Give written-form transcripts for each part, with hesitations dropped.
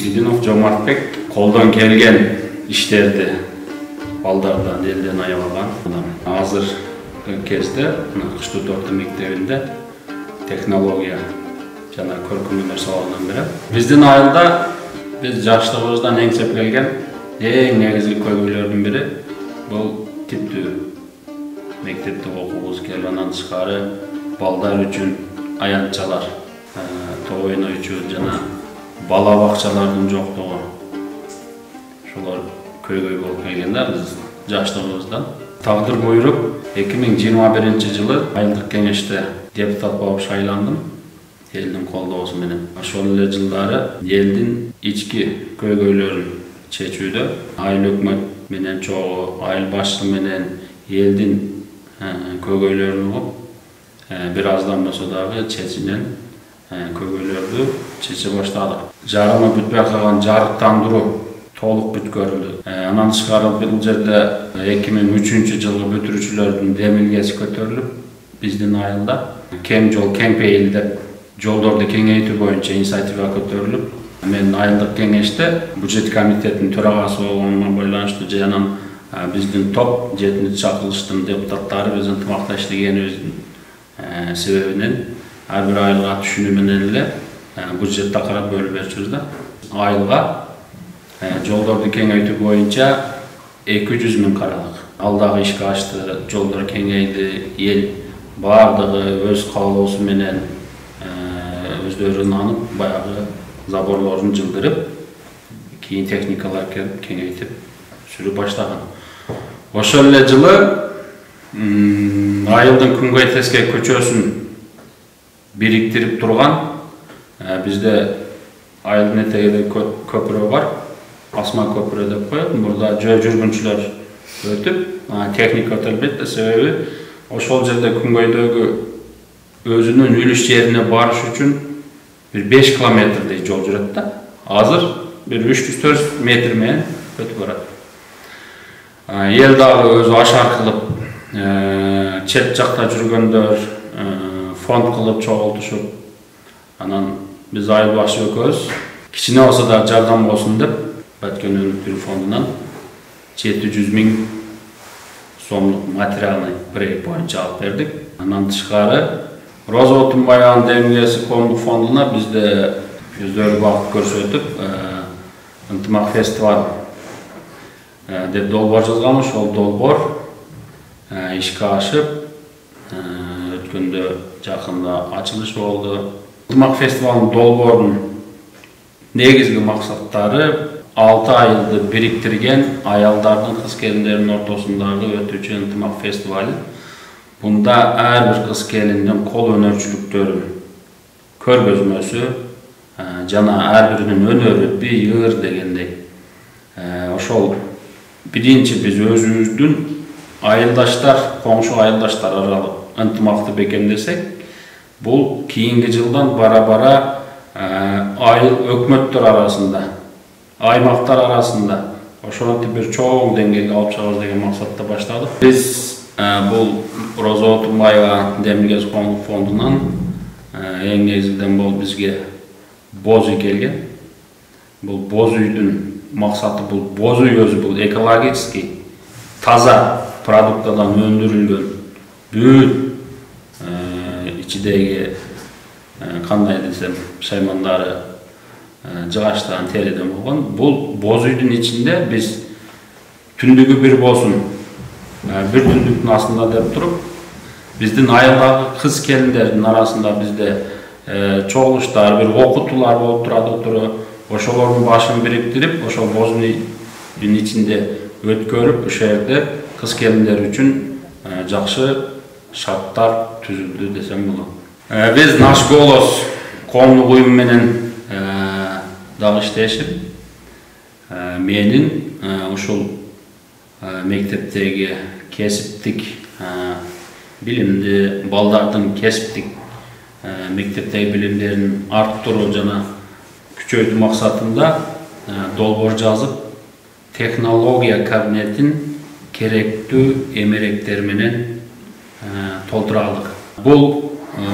Бидинов Жомартбек колдон келген иштерди балдардан элден аябаган. Азыр кезде Кыштуу орто мектебинде технология жана көркөмдөр сабагынан бири. Биздин айылда биз жаштыгыбыздан эңсеп келген эң негизги көйгөйлөрдүн бири бул типтүү мектепте окугубуз келип, андан тышкары балдар үчүн аянтчалар, топ ойнойчу жана бала бакчалардын жоктугу. Шулар көйгөй болуп келген да биз жаштыгыбыздан. Тагдыр буйруп 2021-жылы айылдык кеңеште депутат болуп шайландым. Элдин колдоосу менен. Ошол эле жылдары элдин ички көйгөйлөрүн чечүүдө айыл өкмөт менен чогуу, айыл башчысы менен элдин көйгөйлөрүн угуп, бир аздан болсо дагы чечинен көйгөйлөрдү чече баштадык. Жарымы бүтпөй калган жарыктандыруу толук бүткөрүлдү. Андан тышкары бул жерде 2003-жылгы бүтүрүүчүлөрдүн демилгеси көтөрүлүп, биздин айылда кең жол, кең пейил деп жолдорду кеңейтүү боюнча инициатива көтөрүлүп, мен айылдык кеңеште бюджет комитетинин төрагасы болгонума байланыштуу жана биздин топ 7-чакырылыштын депутаттары биз ынтымакта иштегенибиздин себебинен ар бир айылга түшүнүү менен эле бюджет такырап бөлүп берчүбүз да. Айылга жолдорду кеңейтүү боюнча 200 000 карадык. Ал дагы ишке ашты, жолдор кеңейди, эл бардыгы өз каалоосу менен өздөрү нанып, баягы заборлорун жылдырып, кийин техникалар келип кеңейтип сүрүп баштаган. Ошол эле жылы айылдын күнгөй теске көчөсүн бириктирип турган бизде айылдын этегинде көпүрө бар, асма көпүрө деп коет. Мурда жөө жүргүнчүлөр өтүп, техника өтөлбөйт да, себеби ошол жерде күнгөйдөгү өзүнүн үлүш жерине барыш үчүн bir 5 kilometrдей жол жүрөт да. Азыр bir 300-400 метр менен өтүп барат. Эл дагы өзү ашар кылып, чет жакта жүргөндөр фонд кылып чогултушуп, анан биз айыл башчы экөөбүз кичине болсо да жардам болсун деп Баткен өнүктүрүү фондунан 700 000 сомдук материалный проект боюнча алып бердик. Андан тышкары Роза Отунбаеванын демилгеси коомдук фондуна бизде өздөрү багыт көрсөтүп, ынтымак фестиваль деп долбоор жазган. Ошол долбоор ишке ашып, өткөндө жакында ачылыш болду. Ынтымак фестивалдын долбоорунун негизги максаттары 6 айылды бириктирген аялдардын, кыз келиндердин ортосундагы өтүүчү ынтымак фестиваль. Бунда ар бир кыз келиндин кол өнөрчүлүктөрүн көргөзмөсү жана ар биринин өнөрү, бийыр дегендей. Ошол биринчи биз өзүбүздүн айылдаштар, коңшу айылдаштар аралык ынтымакты бекемдесек, бул кийинки жылдан бара-бара айыл өкмөттөр арасында, аймактар арасында ошентип бир чоң деңгээлге алып чыгабыз деген максатта баштадык. Биз бул Роза Отунбаева демилгеси коомдук фондунан эң негизгиден бул бизге боз үй келген. Бул боз үйдүн максаты бул боз үй өзү бул экологический таза продуктадан өндүрүлгөн бүт ичидеги кандай десем шаймандары жыгачтан териден болгон. Бул боз үйдүн ичинде биз түндүгү бир болсун, bir түндүктүн астында деп туруп, биздин айылдагы кыз келиндердин арасында бизде чогулуштар, бир окутуулар болуп турат. Ошолордун башын бириктирип, ошол боз үйдүн ичинде өткөрүп, ошол жерде кыз келиндер үчүн жакшы шарттар түзүлдү десем болот. Биз Наш голос коомдук уюму менен дагы иштешип, менин ушул мектептеги кесиптик билимди, балдардын кесиптик мектептеги билимдерин арттыруу жана күчөйтүү максатында долбоор жазып, технология кабинетин керектүү эмеректер менен толтура алдык. Бул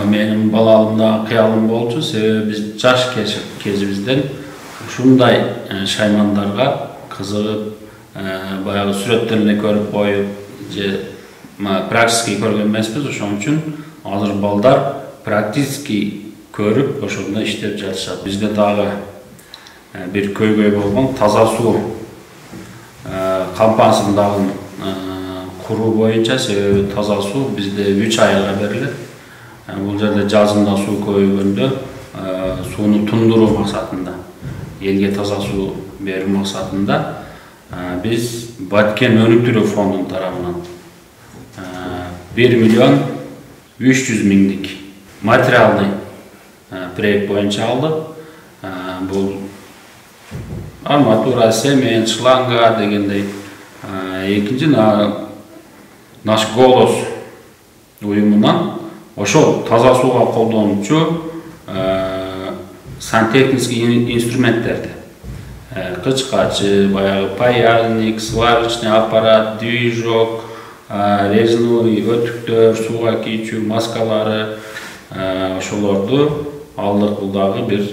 менин балалыгымда кыялым болчу, себеби биз жаш кезибизден Ушундай шаймандарга кызыгып, баягы сүрөттөрүнө көрүп коюп, же практически көргөн эмеспиз. Ошон үчүн азыр балдар практически көрүп, ошондо иштеп жатышат. Бизде дагы бир көйгөй болгон таза суу кампаниясын куруу боюнча, себеби таза суу бизде 3 айга берилет. Бул жерде жазында суу көбөйгөндө сууну тундуруу максатында, элге таза суу берүү максатында биз Баткен өнүктүрүү фондунун тарабынан 1 миллион 300 миңдик материалдык проект боюнча алдык. Бул арматура, семен, шланга дегендей. Экинчи наш голос уюмунан ошол таза сууга колдонуучу сантехнический инструменттерди, кычкачы, баягы паяльник, сварочный аппарат, движок, резиновый өтүктөр, сууга кийүүчү маскалары, ошолорду алдык. Бул дагы бир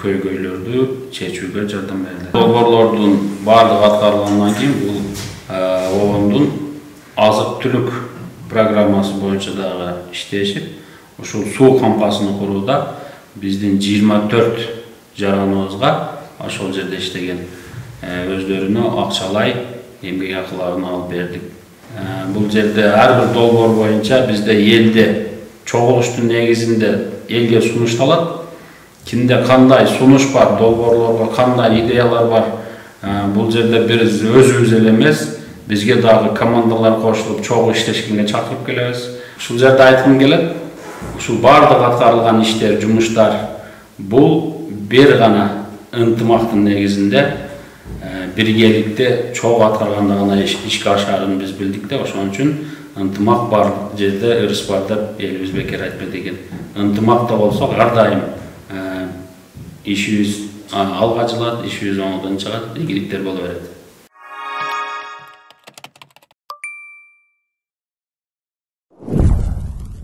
көйгөйлөрдү чечүүгө жардам берди. Долбоорлордун баардыгы аткарылгандан кийин бул ООНдун азык-түлүк программасы боюнча дагы иштешип, ушул суу кампасын курууда биздин 24 жараныбызга ошол жерде иштеген өздөрүнө акчалай эмгек акыларын алып бердик. Бул жерде ар бир долбоор боюнча бизде элде чогулуштун негизинде элге сунушталат. Кимде кандай сунуш бар, долбоорлорго кандай идеялар бар. Бул жерде биз өзүбүз эле эмес, бизге дагы командалар кошулуп чогуу иштешкенге чакырып келебиз. Ушул жерде айткым келет, ушул бардык аткарылган иштер, жумуштар бул бир гана ынтымактын негизинде, биргеликте чогуу аткарганда гана ишке ашарын биз билдик да. Ошон үчүн ынтымак бар жерде ырыс бар деп элибиз бекер айтпайт экен. Ынтымакта болсок ар дайым ишибиз алга жылат, ишибиз оңдон чыгат, ийгиликтер боло берет.